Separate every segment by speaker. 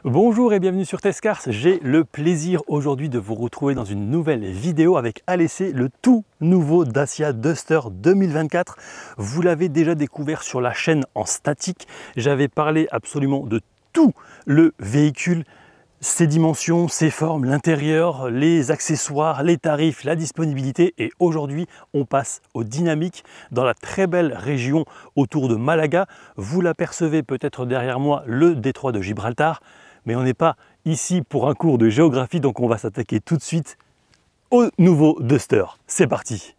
Speaker 1: Bonjour et bienvenue sur Testcars. J'ai le plaisir aujourd'hui de vous retrouver dans une nouvelle vidéo avec à l'essai le tout nouveau Dacia Duster 2024. Vous l'avez déjà découvert sur la chaîne en statique. J'avais parlé absolument de tout le véhicule, ses dimensions, ses formes, l'intérieur, les accessoires, les tarifs, la disponibilité. Et aujourd'hui, on passe au dynamique dans la très belle région autour de Malaga. Vous l'apercevez peut-être derrière moi, le détroit de Gibraltar. Mais on n'est pas ici pour un cours de géographie, donc on va s'attaquer tout de suite au nouveau Duster. C'est parti!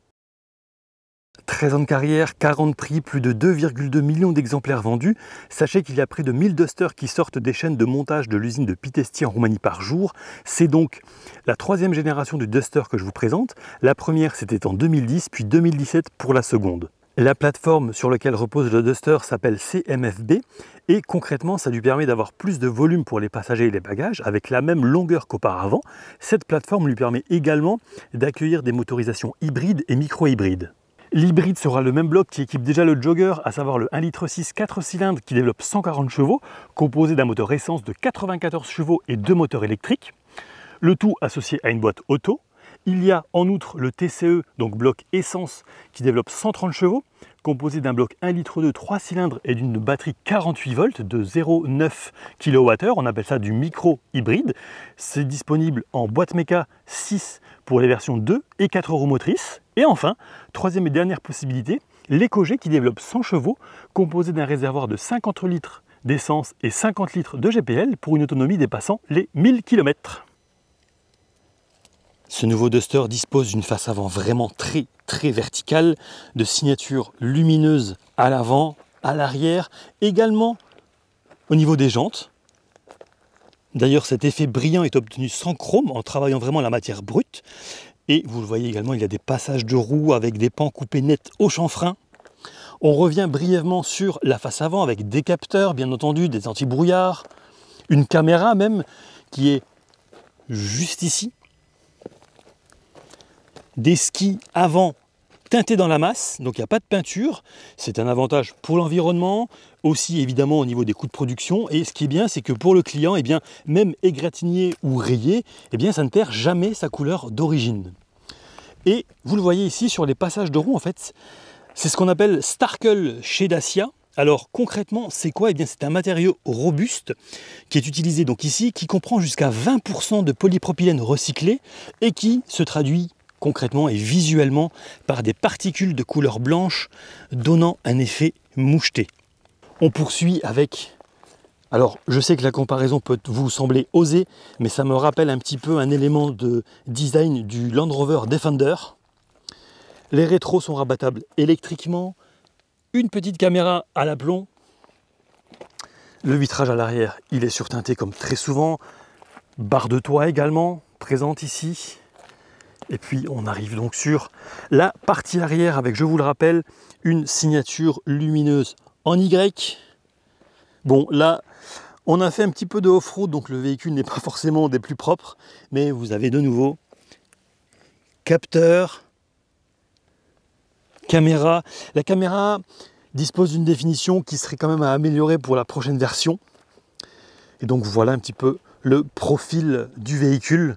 Speaker 1: 13 ans de carrière, 40 prix, plus de 2,2 millions d'exemplaires vendus. Sachez qu'il y a près de 1000 Dusters qui sortent des chaînes de montage de l'usine de Pitesti en Roumanie par jour. C'est donc la troisième génération du Duster que je vous présente. La première, c'était en 2010, puis 2017 pour la seconde. La plateforme sur laquelle repose le Duster s'appelle CMFB et concrètement ça lui permet d'avoir plus de volume pour les passagers et les bagages avec la même longueur qu'auparavant. Cette plateforme lui permet également d'accueillir des motorisations hybrides et micro-hybrides. L'hybride sera le même bloc qui équipe déjà le Jogger, à savoir le 1,6 litre 4 cylindres qui développe 140 chevaux, composé d'un moteur essence de 94 chevaux et 2 moteurs électriques, le tout associé à une boîte auto. Il y a en outre le TCE, donc bloc essence, qui développe 130 chevaux, composé d'un bloc 1,2 litre 3 cylindres et d'une batterie 48 volts de 0,9 kWh. On appelle ça du micro-hybride. C'est disponible en boîte méca 6 pour les versions 2 et 4 roues motrices. Et enfin, troisième et dernière possibilité, l'EcoG qui développe 100 chevaux, composé d'un réservoir de 50 litres d'essence et 50 litres de GPL pour une autonomie dépassant les 1000 km. Ce nouveau Duster dispose d'une face avant vraiment très verticale, de signatures lumineuses à l'avant, à l'arrière, également au niveau des jantes. D'ailleurs cet effet brillant est obtenu sans chrome en travaillant vraiment la matière brute. Et vous le voyez également, il y a des passages de roues avec des pans coupés nets au chanfrein. On revient brièvement sur la face avant avec des capteurs, bien entendu, des anti-brouillards, une caméra même qui est juste ici. Des skis avant teintés dans la masse, donc il n'y a pas de peinture, c'est un avantage pour l'environnement, aussi évidemment au niveau des coûts de production, et ce qui est bien c'est que pour le client, eh bien, même égratigné ou rayé, eh bien, ça ne perd jamais sa couleur d'origine. Et vous le voyez ici sur les passages de roues, en fait, c'est ce qu'on appelle Starkle chez Dacia. Alors concrètement, c'est quoi? Eh bien, c'est un matériau robuste qui est utilisé donc ici, qui comprend jusqu'à 20% de polypropylène recyclé et qui se traduit concrètement et visuellement par des particules de couleur blanche donnant un effet moucheté. On poursuit avec, alors je sais que la comparaison peut vous sembler osée, mais ça me rappelle un petit peu un élément de design du Land Rover Defender. Les rétros sont rabattables électriquement, une petite caméra à l'aplomb, le vitrage à l'arrière il est surteinté comme très souvent, barre de toit également présente ici. Et puis on arrive donc sur la partie arrière avec, je vous le rappelle, une signature lumineuse en Y. Bon là, on a fait un petit peu de off-road, donc le véhicule n'est pas forcément des plus propres, mais vous avez de nouveau capteur, caméra. La caméra dispose d'une définition qui serait quand même à améliorer pour la prochaine version. Et donc voilà un petit peu le profil du véhicule.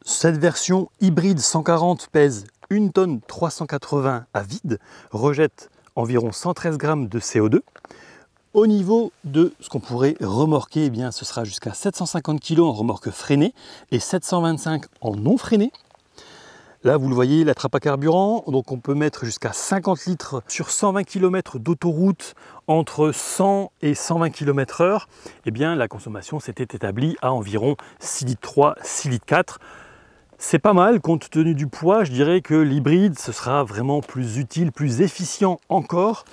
Speaker 1: Cette version hybride 140 pèse 1 tonne 380 à vide, rejette environ 113 grammes de CO2. Au niveau de ce qu'on pourrait remorquer, eh bien, ce sera jusqu'à 750 kg en remorque freinée et 725 en non freinée. Là, vous le voyez, la trappe à carburant, donc on peut mettre jusqu'à 50 litres sur 120 km d'autoroute entre 100 et 120 km/h. Eh bien, la consommation s'était établie à environ 6 litres 3, 6 litres 4. C'est pas mal, compte tenu du poids, je dirais que l'hybride, ce sera vraiment plus utile, plus efficient encore,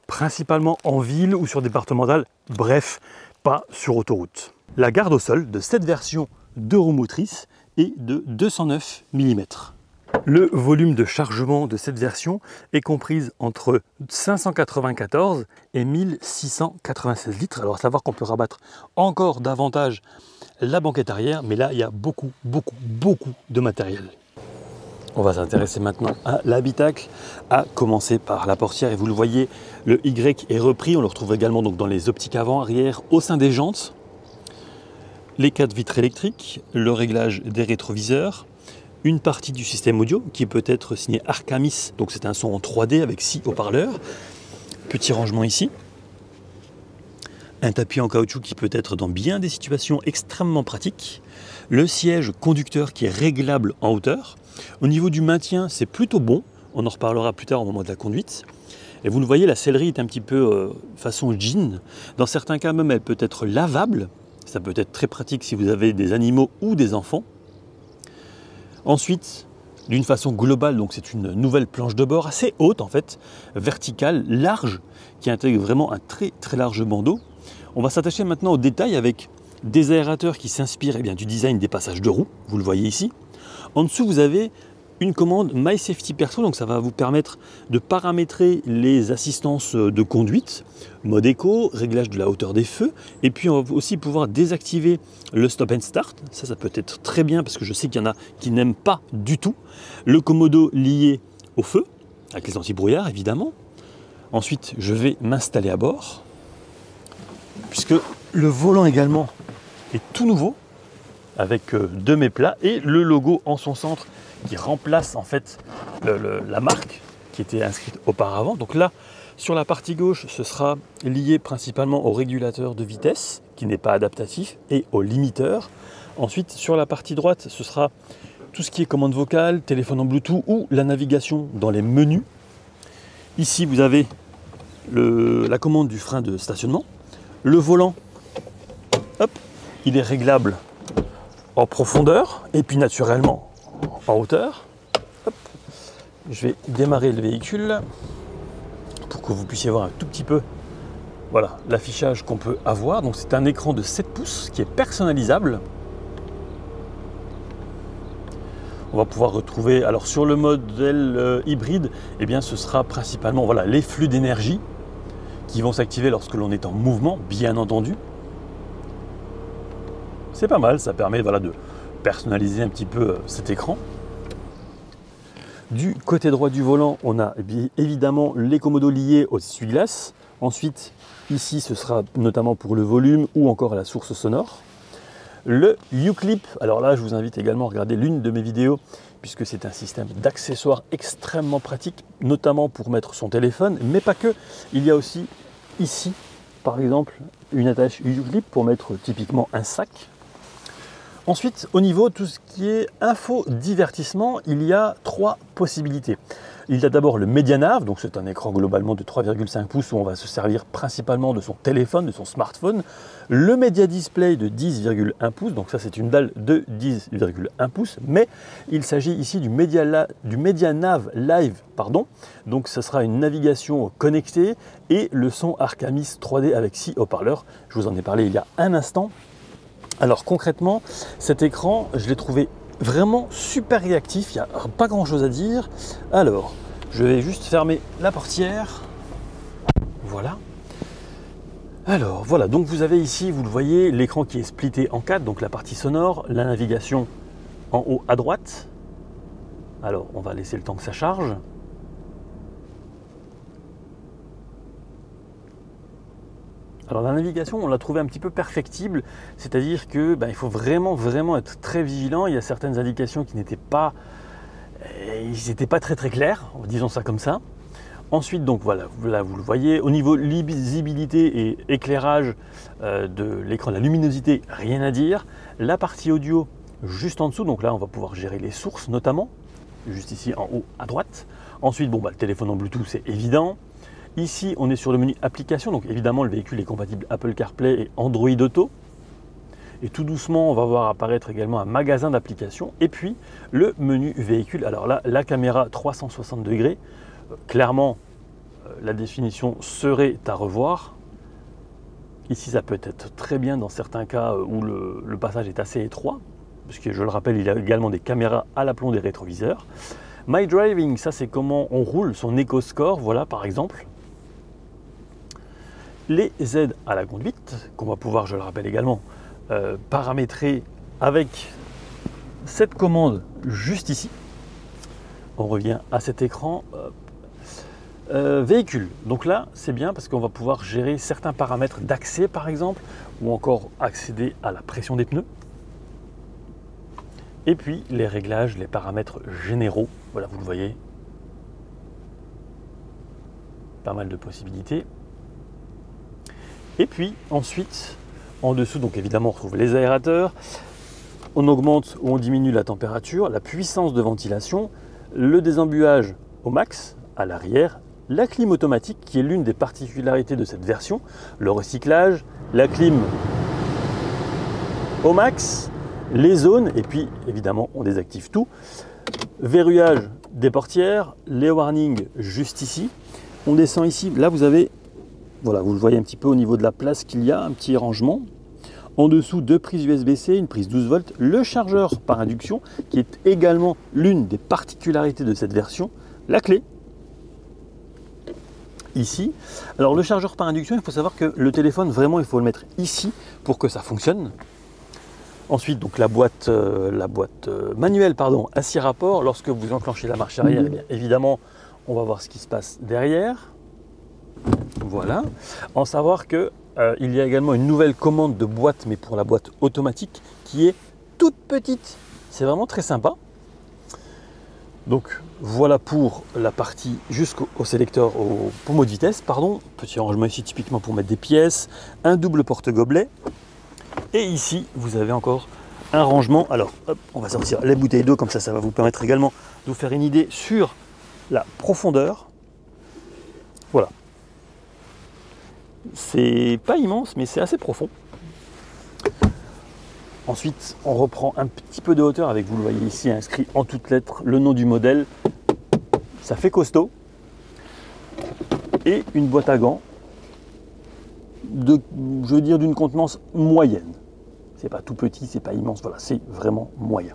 Speaker 1: principalement en ville ou sur départementale, bref, pas sur autoroute. La garde au sol de cette version 2 roues motrices est de 209 mm. Le volume de chargement de cette version est comprise entre 594 et 1696 litres. Alors à savoir qu'on peut rabattre encore davantage la banquette arrière, mais là il y a beaucoup de matériel. On va s'intéresser maintenant à l'habitacle, à commencer par la portière. Et vous le voyez, le Y est repris, on le retrouve également donc dans les optiques avant, arrière, au sein des jantes. les 4 vitres électriques, le réglage des rétroviseurs, une partie du système audio qui peut être signé Arcamis, donc c'est un son en 3D avec 6 haut-parleurs. Petit rangement ici. Un tapis en caoutchouc qui peut être dans bien des situations extrêmement pratiques. Le siège conducteur qui est réglable en hauteur. Au niveau du maintien, c'est plutôt bon. On en reparlera plus tard au moment de la conduite. Et vous le voyez, la sellerie est un petit peu façon jean. Dans certains cas même, elle peut être lavable. Ça peut être très pratique si vous avez des animaux ou des enfants. Ensuite, d'une façon globale, donc c'est une nouvelle planche de bord assez haute en fait, verticale, large, qui intègre vraiment un très très large bandeau. On va s'attacher maintenant aux détails avec des aérateurs qui s'inspirent du design des passages de roues, vous le voyez ici. En dessous, vous avez une commande My Safety Perso, donc ça va vous permettre de paramétrer les assistances de conduite, mode éco, réglage de la hauteur des feux, et puis on va aussi pouvoir désactiver le stop and start. Ça peut être très bien parce que je sais qu'il y en a qui n'aiment pas du tout. Le commodo lié au feu, avec les anti-brouillards évidemment. Ensuite, je vais m'installer à bord, puisque le volant également est tout nouveau, avec 2 mets plats et le logo en son centre qui remplace en fait la marque qui était inscrite auparavant. Donc là, sur la partie gauche, ce sera lié principalement au régulateur de vitesse qui n'est pas adaptatif et au limiteur. Ensuite, sur la partie droite, ce sera tout ce qui est commande vocale, téléphone en Bluetooth ou la navigation dans les menus. Ici, vous avez la commande du frein de stationnement. Le volant, hop, il est réglable en profondeur et puis naturellement en hauteur. Hop. Je vais démarrer le véhicule pour que vous puissiez voir un tout petit peu l'affichage qu'on peut avoir. Donc c'est un écran de 7 pouces qui est personnalisable. On va pouvoir retrouver, alors sur le modèle hybride, ce sera principalement les flux d'énergie qui vont s'activer lorsque l'on est en mouvement, bien entendu. C'est pas mal, ça permet de personnaliser un petit peu cet écran. Du côté droit du volant, on a évidemment les commodos liés aux essuie-glaces. Ensuite, ici, ce sera notamment pour le volume ou encore la source sonore. Le U-Clip, alors là, je vous invite également à regarder l'une de mes vidéos, puisque c'est un système d'accessoires extrêmement pratique, notamment pour mettre son téléphone, mais pas que. Il y a aussi ici, par exemple, une attache U-Clip pour mettre typiquement un sac. Ensuite, au niveau de tout ce qui est info-divertissement, il y a 3 possibilités. Il y a d'abord le MediaNav, donc c'est un écran globalement de 3,5 pouces où on va se servir principalement de son téléphone, de son smartphone. Le Media Display de 10,1 pouces, donc ça c'est une dalle de 10,1 pouces, mais il s'agit ici du MediaNav Live, donc ce sera une navigation connectée et le son Arcamis 3D avec 6 haut-parleurs. Je vous en ai parlé il y a un instant. Alors concrètement, cet écran, je l'ai trouvé vraiment super réactif, il n'y a pas grand chose à dire. Alors, je vais juste fermer la portière. Voilà. Alors voilà, donc vous avez ici, vous le voyez, l'écran qui est splitté en 4, donc la partie sonore, la navigation en haut à droite. Alors, on va laisser le temps que ça charge. Alors la navigation, on l'a trouvé un petit peu perfectible, c'est-à-dire que il faut vraiment être très vigilant. Il y a certaines indications qui n'étaient pas, très claires, disons ça comme ça. Ensuite, donc là vous le voyez, au niveau lisibilité et éclairage de l'écran, la luminosité, rien à dire. La partie audio juste en dessous, donc là on va pouvoir gérer les sources notamment, juste ici en haut à droite. Ensuite, le téléphone en Bluetooth, c'est évident. Ici, on est sur le menu application, donc évidemment le véhicule est compatible Apple CarPlay et Android Auto. Et tout doucement, on va voir apparaître également un magasin d'applications. Et puis, le menu véhicule. Alors là, la caméra 360 degrés, clairement, la définition serait à revoir. Ici, ça peut être très bien dans certains cas où le passage est assez étroit, puisque je le rappelle, il y a également des caméras à l'aplomb des rétroviseurs. My Driving, ça c'est comment on roule, son EcoScore, voilà par exemple. Les aides à la conduite, qu'on va pouvoir, je le rappelle également, paramétrer avec cette commande juste ici. On revient à cet écran. Véhicule. Donc là, c'est bien parce qu'on va pouvoir gérer certains paramètres d'accès, par exemple, ou encore accéder à la pression des pneus. Et puis les réglages, les paramètres généraux. Voilà, vous le voyez. Pas mal de possibilités. Et puis ensuite, en dessous, donc évidemment, on retrouve les aérateurs. On augmente ou on diminue la température, la puissance de ventilation, le désembuage au max à l'arrière, la clim automatique qui est l'une des particularités de cette version, le recyclage, la clim au max, les zones et puis évidemment on désactive tout. Verrouillage des portières, les warnings juste ici. On descend ici, là vous avez, voilà, vous le voyez un petit peu au niveau de la place qu'il y a, un petit rangement. En dessous, 2 prises USB-C, une prise 12 volts, le chargeur par induction, qui est également l'une des particularités de cette version, la clé, ici. Alors le chargeur par induction, il faut savoir que le téléphone, vraiment, il faut le mettre ici pour que ça fonctionne. Ensuite, donc la boîte manuelle, pardon, à 6 rapports. Lorsque vous enclenchez la marche arrière, eh bien, évidemment, on va voir ce qui se passe derrière. Voilà. En savoir que il y a également une nouvelle commande de boîte, mais pour la boîte automatique, qui est toute petite. C'est vraiment très sympa. Donc voilà pour la partie jusqu'au sélecteur, au pommeau de vitesse, pardon. Petit rangement ici typiquement pour mettre des pièces, un double porte-gobelet. Et ici, vous avez encore un rangement. Alors, hop, on va sortir les bouteilles d'eau, comme ça va vous permettre également de vous faire une idée sur la profondeur. Voilà. C'est pas immense, mais c'est assez profond. Ensuite, on reprend un petit peu de hauteur avec, vous le voyez ici, inscrit en toutes lettres le nom du modèle. Ça fait costaud. Et une boîte à gants je veux dire, d'une contenance moyenne. C'est pas tout petit, c'est pas immense, voilà, c'est vraiment moyen.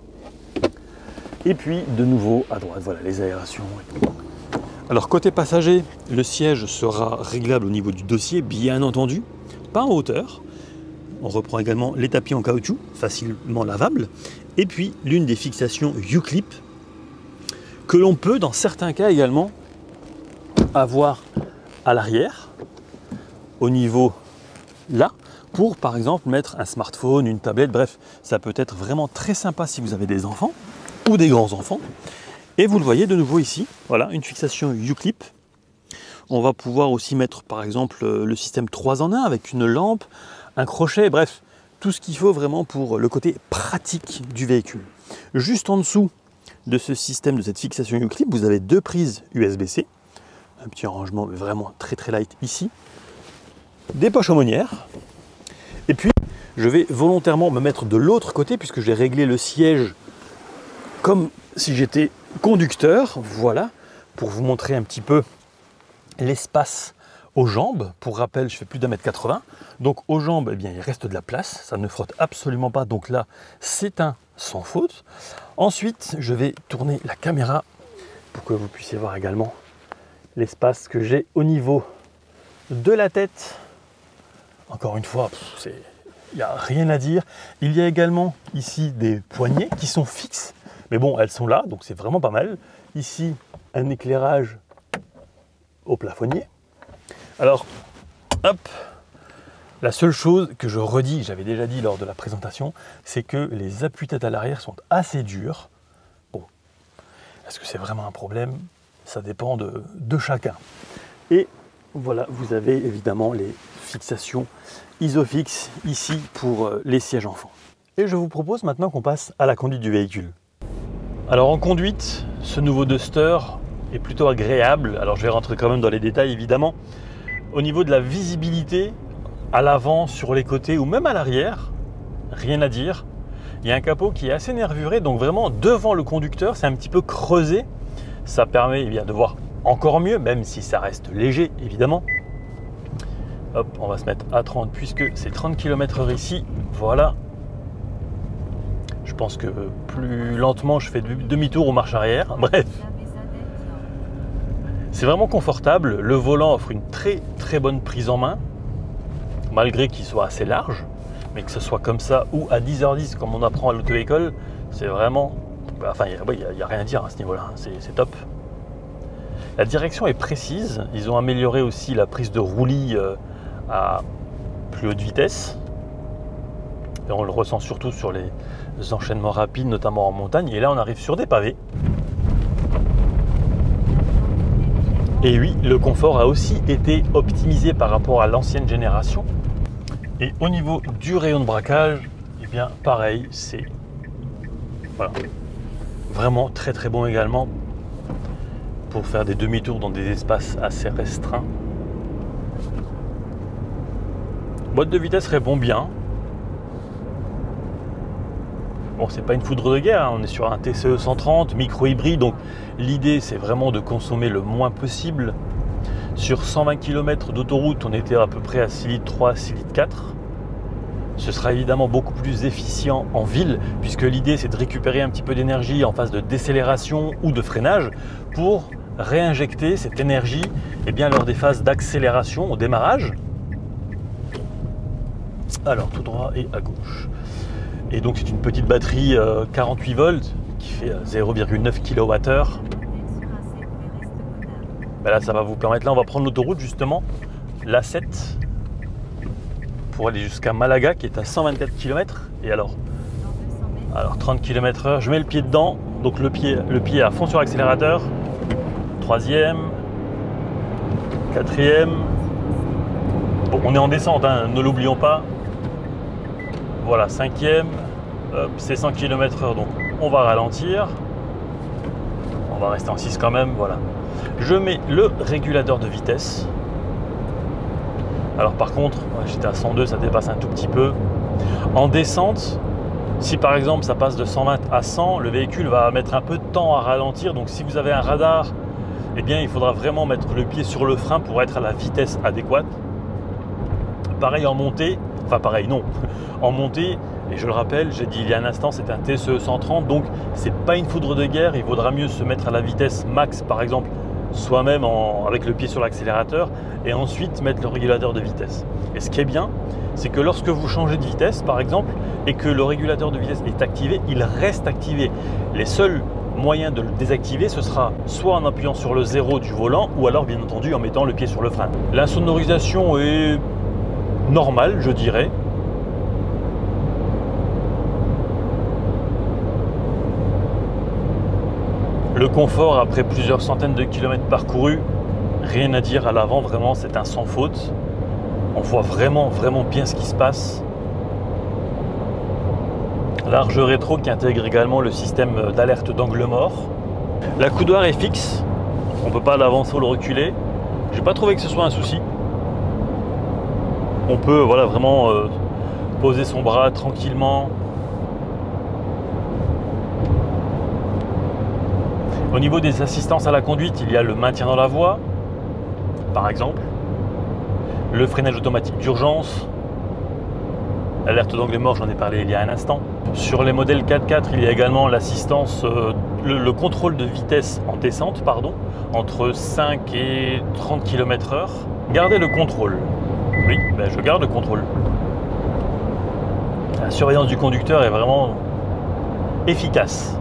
Speaker 1: Et puis, de nouveau, à droite, voilà, les aérations et tout. Alors côté passager, le siège sera réglable au niveau du dossier, bien entendu, pas en hauteur. On reprend également les tapis en caoutchouc, facilement lavables. Et puis l'une des fixations U-Clip, que l'on peut dans certains cas également avoir à l'arrière, au niveau là, pour par exemple mettre un smartphone, une tablette, bref, ça peut être vraiment très sympa si vous avez des enfants ou des grands-enfants. Et vous le voyez de nouveau ici, voilà, une fixation U-Clip. On va pouvoir aussi mettre par exemple le système 3 en 1 avec une lampe, un crochet, bref, tout ce qu'il faut vraiment pour le côté pratique du véhicule. Juste en dessous de ce système, de cette fixation U-Clip, vous avez 2 prises USB-C, un petit rangement mais vraiment très très light ici, des poches aumônières, et puis je vais volontairement me mettre de l'autre côté puisque j'ai réglé le siège comme si j'étais conducteur, voilà, pour vous montrer un petit peu l'espace aux jambes. Pour rappel, je fais plus d'1,80 m, donc aux jambes, eh bien, il reste de la place, ça ne frotte absolument pas, donc là, c'est un sans faute. Ensuite, je vais tourner la caméra pour que vous puissiez voir également l'espace que j'ai au niveau de la tête. Encore une fois, il n'y a rien à dire. Il y a également ici des poignées qui sont fixes. Mais bon, elles sont là, donc c'est vraiment pas mal. Ici, un éclairage au plafonnier. Alors, hop, la seule chose que je redis, j'avais déjà dit lors de la présentation, c'est que les appuis-têtes à l'arrière sont assez durs. Bon, est-ce que c'est vraiment un problème? Ça dépend de chacun. Et voilà, vous avez évidemment les fixations Isofix ici pour les sièges enfants. Et je vous propose maintenant qu'on passe à la conduite du véhicule. Alors en conduite, ce nouveau Duster est plutôt agréable. Alors je vais rentrer quand même dans les détails évidemment. Au niveau de la visibilité, à l'avant, sur les côtés ou même à l'arrière, rien à dire. Il y a un capot qui est assez nervuré, donc vraiment devant le conducteur, c'est un petit peu creusé. Ça permet eh bien, de voir encore mieux, même si ça reste léger évidemment. Hop, on va se mettre à 30 puisque c'est 30 km/h ici. Voilà. Je pense que plus lentement, je fais demi-tour ou marche arrière. Bref. C'est vraiment confortable. Le volant offre une très très bonne prise en main, malgré qu'il soit assez large. Mais que ce soit comme ça ou à 10h10 comme on apprend à l'auto-école, c'est vraiment... Enfin, il n'y a rien à dire à ce niveau-là. C'est top. La direction est précise. Ils ont amélioré aussi la prise de roulis à plus haute vitesse. Et on le ressent surtout sur les enchaînements rapides, notamment en montagne. Et là, on arrive sur des pavés. Et oui, le confort a aussi été optimisé par rapport à l'ancienne génération. Et au niveau du rayon de braquage, eh bien pareil, c'est voilà, vraiment très très bon également pour faire des demi-tours dans des espaces assez restreints. Boîte de vitesse répond bien. Bon, c'est pas une foudre de guerre, hein. On est sur un TCE 130 micro-hybride, donc l'idée c'est vraiment de consommer le moins possible. Sur 120 km d'autoroute, on était à peu près à 6,3 litres, 6,4 litres. Ce sera évidemment beaucoup plus efficient en ville, puisque l'idée c'est de récupérer un petit peu d'énergie en phase de décélération ou de freinage pour réinjecter cette énergie lors des phases d'accélération au démarrage. Alors tout droit et à gauche. Et donc c'est une petite batterie 48 volts qui fait 0,9 kWh. Ben là ça va vous permettre, là on va prendre l'autoroute justement, l'A7, pour aller jusqu'à Malaga qui est à 124 km. Et alors 30 km/h, je mets le pied dedans, donc le pied à fond sur l'accélérateur, troisième, quatrième. Bon, on est en descente, hein, ne l'oublions pas. Voilà, cinquième, c'est 100 km/h, donc on va ralentir. On va rester en 6 quand même, voilà. Je mets le régulateur de vitesse. Alors par contre, j'étais à 102, ça dépasse un tout petit peu. En descente, si par exemple ça passe de 120 à 100, le véhicule va mettre un peu de temps à ralentir. Donc si vous avez un radar, eh bien il faudra vraiment mettre le pied sur le frein pour être à la vitesse adéquate. Pareil en montée, enfin pareil non, en montée, et je le rappelle, j'ai dit il y a un instant, c'est un TCE 130, donc c'est pas une foudre de guerre, il vaudra mieux se mettre à la vitesse max par exemple, soi-même avec le pied sur l'accélérateur, et ensuite mettre le régulateur de vitesse. Et ce qui est bien, c'est que lorsque vous changez de vitesse par exemple, et que le régulateur de vitesse est activé, il reste activé. Les seuls moyens de le désactiver, ce sera soit en appuyant sur le zéro du volant, ou alors bien entendu en mettant le pied sur le frein. L'insonorisation est normale, je dirais. Le confort après plusieurs centaines de kilomètres parcourus, rien à dire à l'avant, vraiment c'est un sans faute. On voit vraiment bien ce qui se passe. Large rétro qui intègre également le système d'alerte d'angle mort. L'accoudoir est fixe, on ne peut pas l'avancer ou le reculer. J'ai pas trouvé que ce soit un souci. On peut voilà, vraiment poser son bras tranquillement. Au niveau des assistances à la conduite, il y a le maintien dans la voie, par exemple, le freinage automatique d'urgence, l'alerte d'angle mort, j'en ai parlé il y a un instant. Sur les modèles 4x4, il y a également l'assistance, le contrôle de vitesse en descente, entre 5 et 30 km/h. Gardez le contrôle. Oui, ben je garde le contrôle. La surveillance du conducteur est vraiment efficace,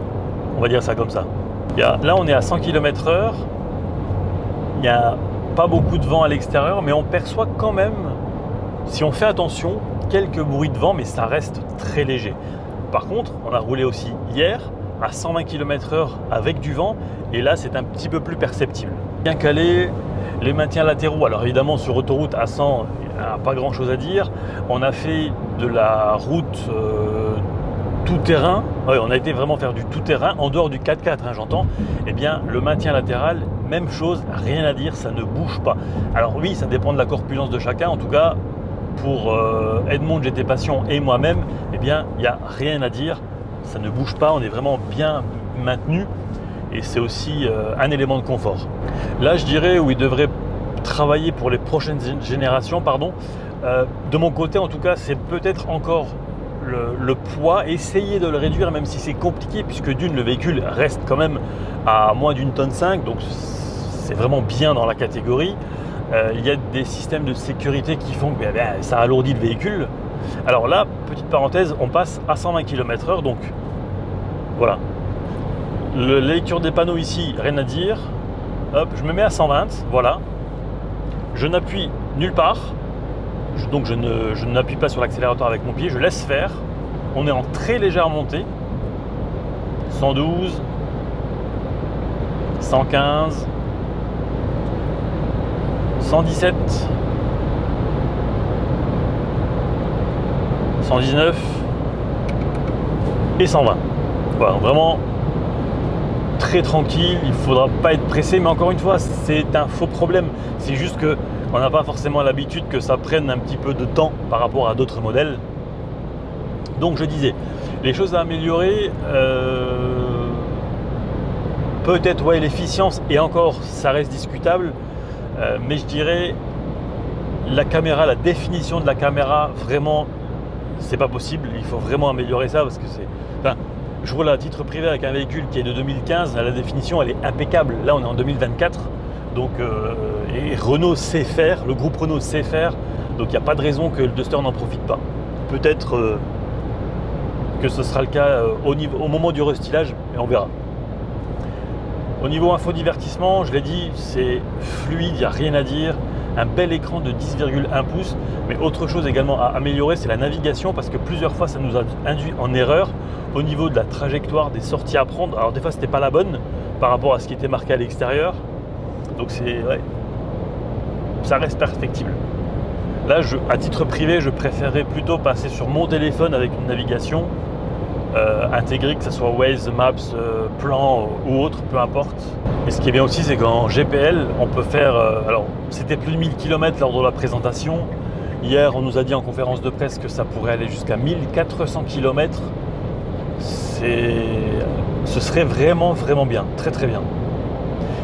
Speaker 1: on va dire ça comme ça. Là, on est à 100 km/h, il n'y a pas beaucoup de vent à l'extérieur, mais on perçoit quand même, si on fait attention, quelques bruits de vent, mais ça reste très léger. Par contre, on a roulé aussi hier à 120 km/h avec du vent, et là, c'est un petit peu plus perceptible. Bien calé, les maintiens latéraux, alors évidemment, sur autoroute à 100, il n'y a pas grand-chose à dire. On a fait de la route tout-terrain, ouais, on a été vraiment faire du tout-terrain, en dehors du 4x4, hein, j'entends. Eh bien, le maintien latéral, même chose, rien à dire, ça ne bouge pas. Alors oui, ça dépend de la corpulence de chacun, en tout cas, pour Edmond, GT Passion et moi-même, eh bien, il n'y a rien à dire, ça ne bouge pas, on est vraiment bien maintenu, et c'est aussi un élément de confort. Là, je dirais où il devrait travailler pour les prochaines générations, de mon côté, en tout cas, c'est peut-être encore le poids, essayer de le réduire, même si c'est compliqué, puisque d'une, le véhicule reste quand même à moins d'1,5 tonne, donc c'est vraiment bien dans la catégorie. Il y a des systèmes de sécurité qui font que ça alourdit le véhicule. Alors là, petite parenthèse, on passe à 120 km/h, donc voilà. La lecture des panneaux ici, rien à dire. Hop, je me mets à 120, voilà. Je n'appuie nulle part. Donc je n'appuie pas sur l'accélérateur avec mon pied, je laisse faire. On est en très légère montée. 112, 115, 117, 119 et 120. Voilà, vraiment très tranquille, il ne faudra pas être pressé, mais encore une fois, c'est un faux problème. C'est juste que on n'a pas forcément l'habitude que ça prenne un petit peu de temps par rapport à d'autres modèles. Donc je disais, les choses à améliorer, peut-être ouais, l'efficience, et encore ça reste discutable, mais je dirais la caméra, la définition de la caméra, vraiment c'est pas possible, il faut vraiment améliorer ça parce que c'est... Enfin, je roule à titre privé avec un véhicule qui est de 2015, la définition elle est impeccable, là on est en 2024, donc et Renault sait faire, le groupe Renault sait faire, donc il n'y a pas de raison que le Duster n'en profite pas. Peut-être que ce sera le cas au moment du restylage, et on verra. Au niveau infodivertissement, je l'ai dit, c'est fluide, il n'y a rien à dire. Un bel écran de 10,1 pouces. Mais autre chose également à améliorer, c'est la navigation, parce que plusieurs fois, ça nous a induit en erreur au niveau de la trajectoire des sorties à prendre. Alors des fois, c'était pas la bonne par rapport à ce qui était marqué à l'extérieur. Donc c'est... Ouais, ça reste perfectible. Là, à titre privé, je préférerais plutôt passer sur mon téléphone avec une navigation intégrée, que ce soit Waze, Maps, Plan ou autre, peu importe. Et ce qui est bien aussi, c'est qu'en GPL, on peut faire... alors, c'était plus de 1000 km lors de la présentation. Hier, on nous a dit en conférence de presse que ça pourrait aller jusqu'à 1400 km. Ce serait vraiment, vraiment bien, très très bien.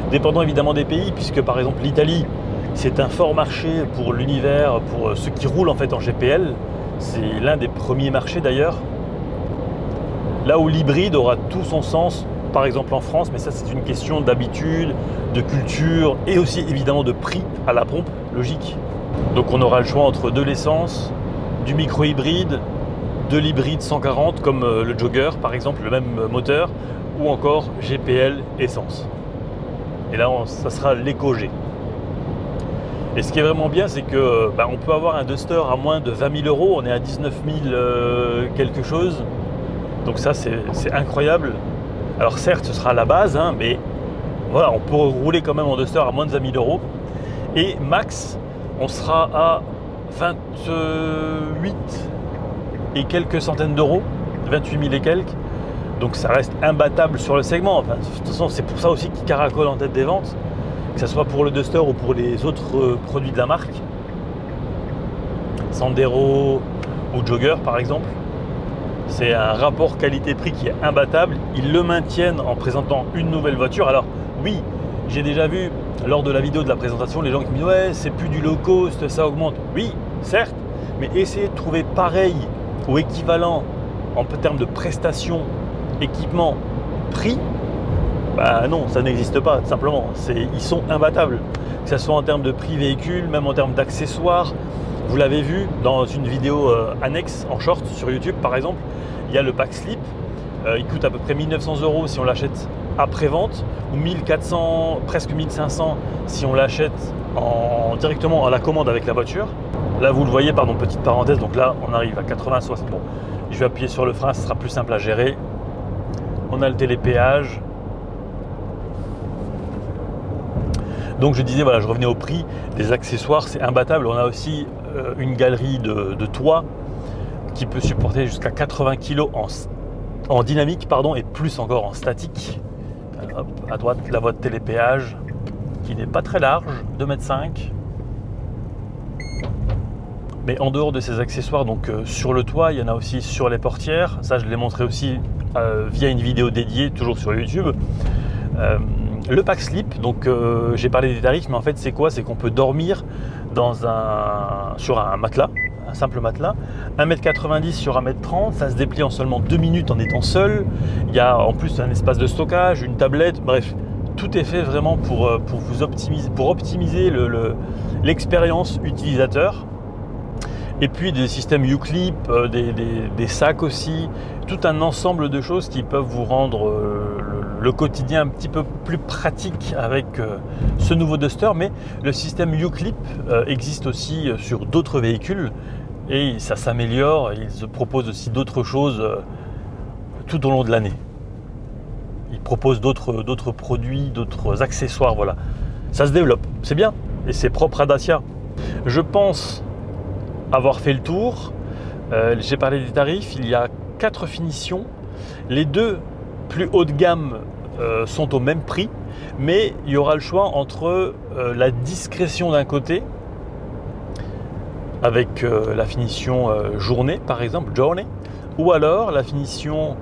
Speaker 1: Dépendant évidemment des pays, puisque par exemple l'Italie, c'est un fort marché pour l'univers, pour ceux qui roulent en fait en GPL. C'est l'un des premiers marchés d'ailleurs. Là où l'hybride aura tout son sens, par exemple en France, mais ça c'est une question d'habitude, de culture et aussi évidemment de prix à la pompe, logique. Donc on aura le choix entre de l'essence, du micro-hybride, de l'hybride 140 comme le Jogger par exemple, le même moteur, ou encore GPL essence. Et là ça sera l'éco-G. Et ce qui est vraiment bien, c'est que on peut avoir un Duster à moins de 20 000 €, on est à 19 000 quelque chose. Donc ça c'est incroyable. Alors certes ce sera la base, hein, mais voilà, on peut rouler quand même en Duster à moins de 20 000 €. Et max, on sera à 28 et quelques centaines d'euros, 28 000 et quelques. Donc ça reste imbattable sur le segment. Enfin, de toute façon, c'est pour ça aussi qu'il caracole en tête des ventes, que ce soit pour le Duster ou pour les autres produits de la marque, Sandero ou Jogger par exemple. C'est un rapport qualité-prix qui est imbattable. Ils le maintiennent en présentant une nouvelle voiture. Alors oui, j'ai déjà vu lors de la vidéo de la présentation les gens qui me disent ouais, c'est plus du low cost, ça augmente. Oui, certes, mais essayez de trouver pareil ou équivalent en termes de prestations, équipement, prix. Bah non, ça n'existe pas, simplement. Ils sont imbattables. Que ce soit en termes de prix véhicule, même en termes d'accessoires. Vous l'avez vu dans une vidéo annexe en short sur YouTube par exemple, il y a le pack slip, il coûte à peu près 1 900 € si on l'achète après-vente, ou 1 400, presque 1 500 si on l'achète directement à la commande avec la voiture. Là vous le voyez, pardon, petite parenthèse, donc là on arrive à 80-60. Bon, je vais appuyer sur le frein, ce sera plus simple à gérer. On a le télépéage. Donc je disais, voilà, je revenais au prix des accessoires, c'est imbattable. On a aussi une galerie de toit qui peut supporter jusqu'à 80 kg en dynamique, pardon, et plus encore en statique. Hop, à droite, la voie de télépéage qui n'est pas très large, 2,5 m. Mais en dehors de ces accessoires, donc sur le toit, il y en a aussi sur les portières. Ça, je l'ai montré aussi via une vidéo dédiée, toujours sur YouTube. Le pack slip, donc j'ai parlé des tarifs, mais en fait c'est quoi? C'est qu'on peut dormir sur un matelas, un simple matelas, 1,90 m sur 1,30 m, ça se déplie en seulement 2 minutes en étant seul. Il y a en plus un espace de stockage, une tablette, bref, tout est fait vraiment pour optimiser l'expérience utilisateur. Et puis des systèmes U-Clip, des sacs aussi, tout un ensemble de choses qui peuvent vous rendre le quotidien un petit peu plus pratique avec ce nouveau Duster, mais le système U-Clip existe aussi sur d'autres véhicules et ça s'améliore. Ils proposent aussi d'autres choses tout au long de l'année. Ils proposent d'autres produits, d'autres accessoires, voilà. Ça se développe, c'est bien et c'est propre à Dacia. Je pense avoir fait le tour. J'ai parlé des tarifs, il y a 4 finitions. Les 2 plus haut de gamme sont au même prix, mais il y aura le choix entre la discrétion d'un côté, avec la finition journée par exemple, journée, ou alors la finition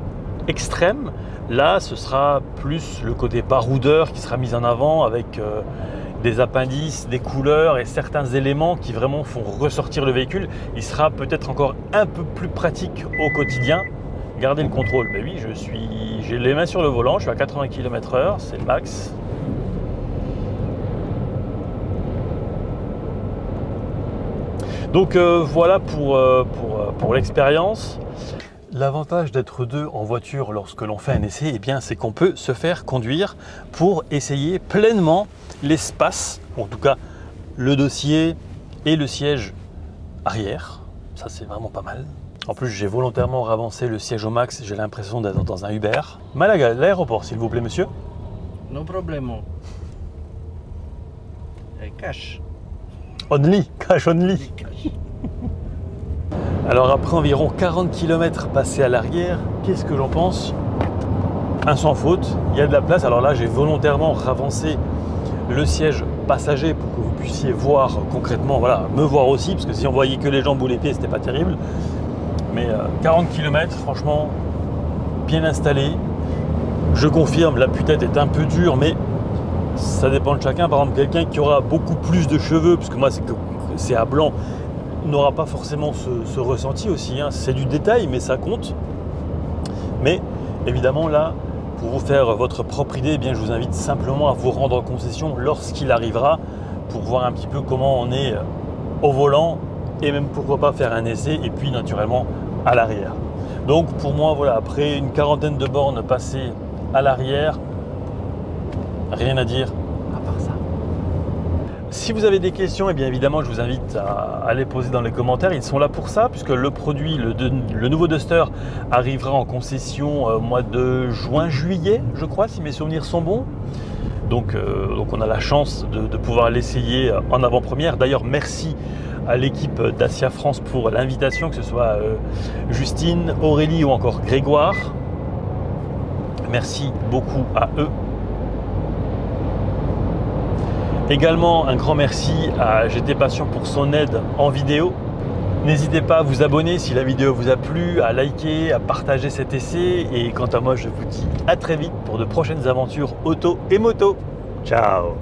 Speaker 1: extrême. Là, ce sera plus le côté baroudeur qui sera mis en avant avec des appendices, des couleurs et certains éléments qui vraiment font ressortir le véhicule. Il sera peut-être encore un peu plus pratique au quotidien. Gardez le contrôle. Ben oui, j'ai les mains sur le volant, je suis à 80 km/h, c'est le max. Donc voilà pour l'expérience. L'avantage d'être 2 en voiture lorsque l'on fait un essai, eh bien, c'est qu'on peut se faire conduire pour essayer pleinement l'espace, en tout cas le dossier et le siège arrière. Ça, c'est vraiment pas mal. En plus, j'ai volontairement ravancé le siège au max, j'ai l'impression d'être dans un Uber. Malaga, l'aéroport, s'il vous plaît, monsieur.
Speaker 2: No problème. Cash.
Speaker 1: Only, cash only. Alors après environ 40 km passés à l'arrière, qu'est-ce que j'en pense? Un sans faute, il y a de la place. Alors là, j'ai volontairement ravancé le siège passager pour que vous puissiez voir concrètement, voilà, me voir aussi, parce que si on voyait que les jambes ou les pieds, c'était pas terrible. Mais 40 km, franchement, bien installé. Je confirme, la tête est un peu dure, mais ça dépend de chacun. Par exemple, quelqu'un qui aura beaucoup plus de cheveux, parce que moi c'est à blanc, n'aura pas forcément ce ressenti aussi, hein. C'est du détail, mais ça compte. Mais évidemment, là, pour vous faire votre propre idée, eh bien, je vous invite simplement à vous rendre en concession lorsqu'il arrivera pour voir un petit peu comment on est au volant et même pourquoi pas faire un essai et puis naturellement à l'arrière. Donc pour moi, voilà, après une quarantaine de bornes passées à l'arrière, rien à dire à part ça. Si vous avez des questions, eh bien évidemment, je vous invite à les poser dans les commentaires. Ils sont là pour ça, puisque le produit, le nouveau Duster, arrivera en concession au mois de juin-juillet, je crois, si mes souvenirs sont bons. Donc on a la chance de pouvoir l'essayer en avant-première. D'ailleurs, merci à l'équipe Dacia France pour l'invitation, que ce soit Justine, Aurélie ou encore Grégoire. Merci beaucoup à eux. Également un grand merci à GT Passion pour son aide en vidéo. N'hésitez pas à vous abonner si la vidéo vous a plu, à liker, à partager cet essai. Et quant à moi, je vous dis à très vite pour de prochaines aventures auto et moto. Ciao!